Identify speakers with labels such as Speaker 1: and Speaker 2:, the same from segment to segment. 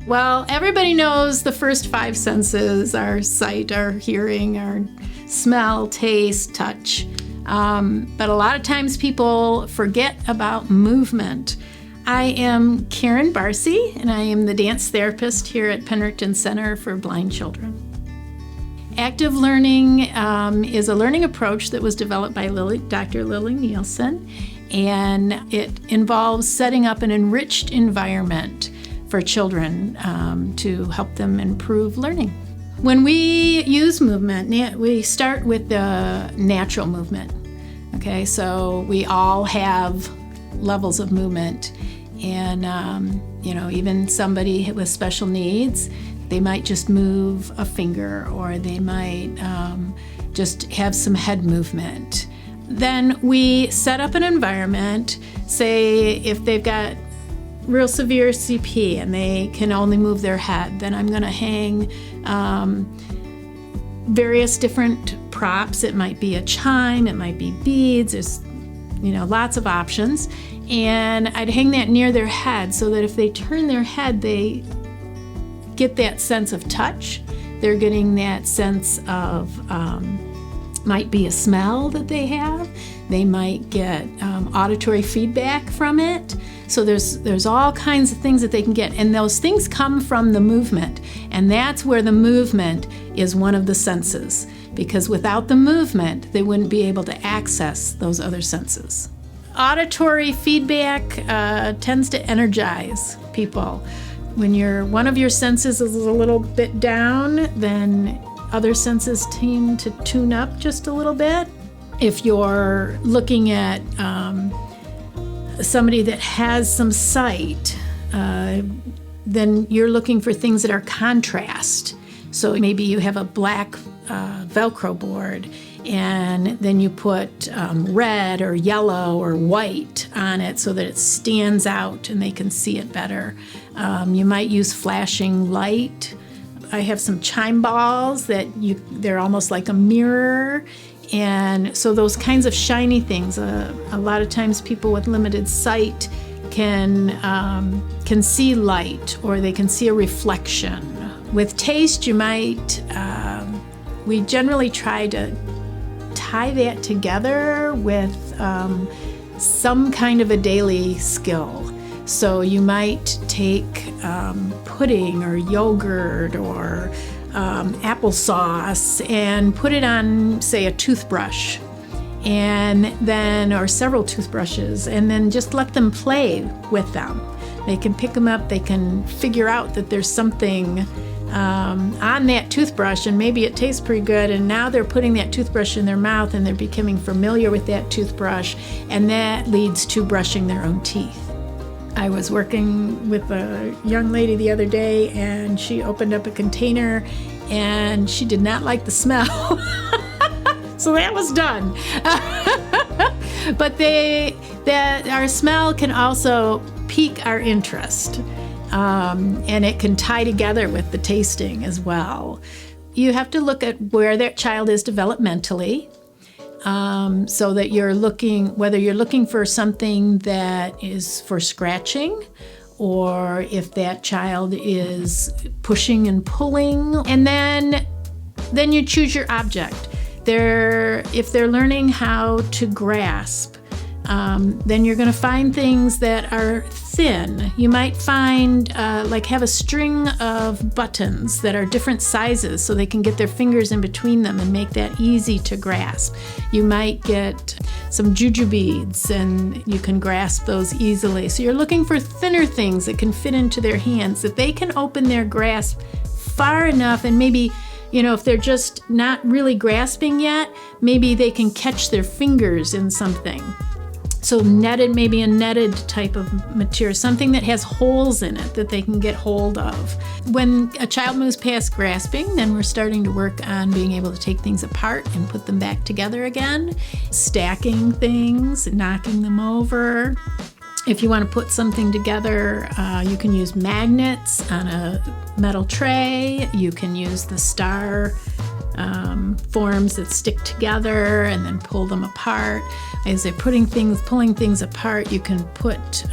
Speaker 1: Well, everybody knows the first 5 senses: our sight, our hearing, our smell, taste, touch. But a lot of times people forget about movement. I am Karen Barcy, and I am the dance therapist here at Penrickton Center for Blind Children. Active learning is a learning approach that was developed by Dr. Lily Nielsen, and it involves setting up an enriched environment for children to help them improve learning. When we use movement, we start with the natural movement. Okay, so we all have levels of movement, and even somebody with special needs, they might just move a finger, or they might just have some head movement. Then we set up an environment. Say if they've got real severe CP and they can only move their head, then I'm going to hang various different props. It might be a chime, it might be beads, there's lots of options. And I'd hang that near their head so that if they turn their head, they get that sense of touch. They're getting that sense of, might be a smell that they have. They might get auditory feedback from it. So there's all kinds of things that they can get, and those things come from the movement, and that's where the movement is one of the senses, because without the movement, they wouldn't be able to access those other senses. Auditory feedback tends to energize people. When one of your senses is a little bit down, then other senses tend to tune up just a little bit. If you're looking at somebody that has some sight, then you're looking for things that are contrast. So maybe you have a black Velcro board, and then you put red or yellow or white on it so that it stands out and they can see it better. You might use flashing light. I have some chime balls they're almost like a mirror. And so those kinds of shiny things, a lot of times people with limited sight can see light, or they can see a reflection. With taste, we generally try to tie that together with some kind of a daily skill. So you might take pudding or yogurt or applesauce and put it on, say, a toothbrush, or several toothbrushes, and then just let them play with them. They can pick them up, they can figure out that there's something on that toothbrush, and maybe it tastes pretty good, and now they're putting that toothbrush in their mouth and they're becoming familiar with that toothbrush, and that leads to brushing their own teeth. I was working with a young lady the other day, and she opened up a container and she did not like the smell. So that was done. But our smell can also pique our interest, and it can tie together with the tasting as well. You have to look at where that child is developmentally. So that whether you're looking for something that is for scratching, or if that child is pushing and pulling. And then you choose your object. If they're learning how to grasp, then you're going to find things that are thin. You might find, have a string of buttons that are different sizes so they can get their fingers in between them and make that easy to grasp. You might get some juju beads and you can grasp those easily. So you're looking for thinner things that can fit into their hands, that they can open their grasp far enough, and maybe, if they're just not really grasping yet, maybe they can catch their fingers in something. So maybe a netted type of material, something that has holes in it that they can get hold of. When a child moves past grasping, then we're starting to work on being able to take things apart and put them back together again, stacking things, knocking them over. If you want to put something together, you can use magnets on a metal tray. You can use the star forms that stick together and then pull them apart. As they're pulling things apart, you can put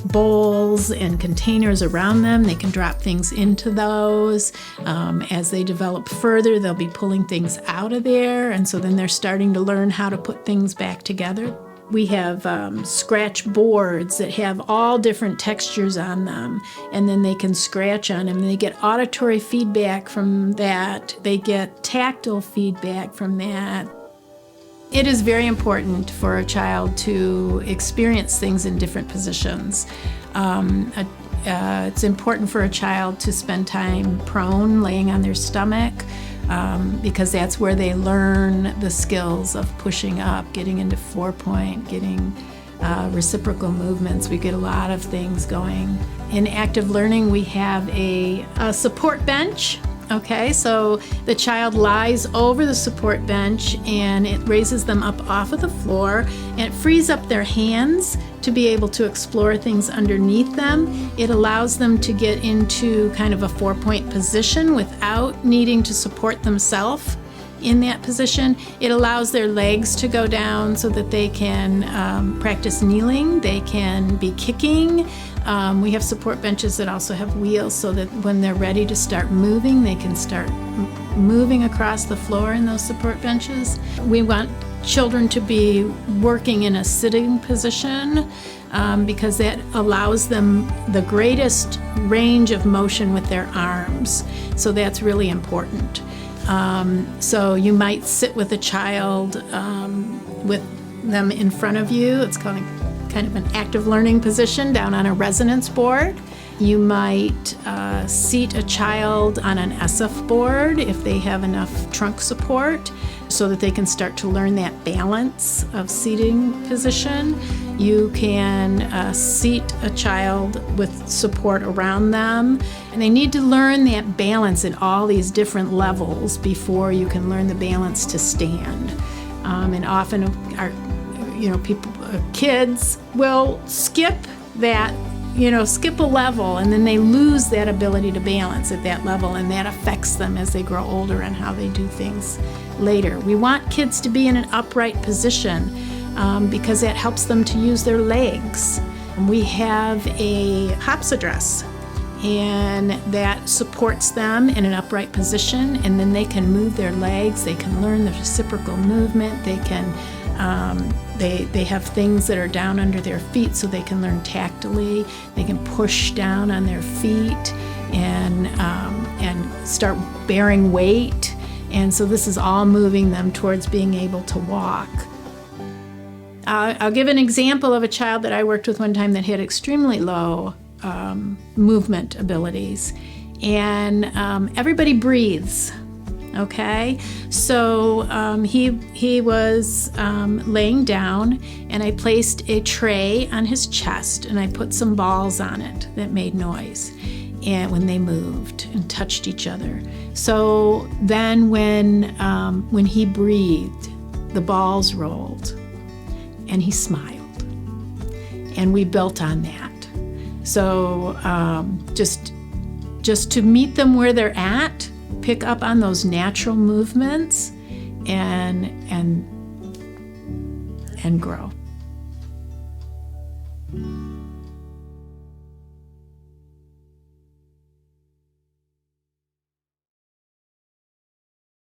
Speaker 1: bowls and containers around them. They can drop things into those. As they develop further, they'll be pulling things out of there, and so then they're starting to learn how to put things back together. We have scratch boards that have all different textures on them, and then they can scratch on them. They get auditory feedback from that. They get tactile feedback from that. It is very important for a child to experience things in different positions. It's important for a child to spend time prone, laying on their stomach, because that's where they learn the skills of pushing up, getting into 4-point, getting reciprocal movements. We get a lot of things going. In active learning, we have a support bench. Okay, so the child lies over the support bench and it raises them up off of the floor, and it frees up their hands to be able to explore things underneath them. It allows them to get into kind of a 4-point position without needing to support themselves in that position. It allows their legs to go down so that they can practice kneeling, they can be kicking. We have support benches that also have wheels so that when they're ready to start moving, they can start moving across the floor in those support benches. We want children to be working in a sitting position because that allows them the greatest range of motion with their arms. So that's really important. So you might sit with a child with them in front of you. It's kind of an active learning position down on a resonance board. You might seat a child on an SF board if they have enough trunk support so that they can start to learn that balance of seating position. You can seat a child with support around them, and they need to learn that balance at all these different levels before you can learn the balance to stand. And often kids will skip that, skip a level, and then they lose that ability to balance at that level, and that affects them as they grow older and how they do things later. We want kids to be in an upright position because that helps them to use their legs. We have a Hopsadress, and that supports them in an upright position, and then they can move their legs, they can learn the reciprocal movement, they can they have things that are down under their feet so they can learn tactily. They can push down on their feet and start bearing weight. And so this is all moving them towards being able to walk. I'll give an example of a child that I worked with one time that had extremely low movement abilities. And everybody breathes. Okay, so he was laying down, and I placed a tray on his chest, and I put some balls on it that made noise, and when they moved and touched each other. So then, when he breathed, the balls rolled, and he smiled, and we built on that. So just to meet them where they're at. Pick up on those natural movements and grow.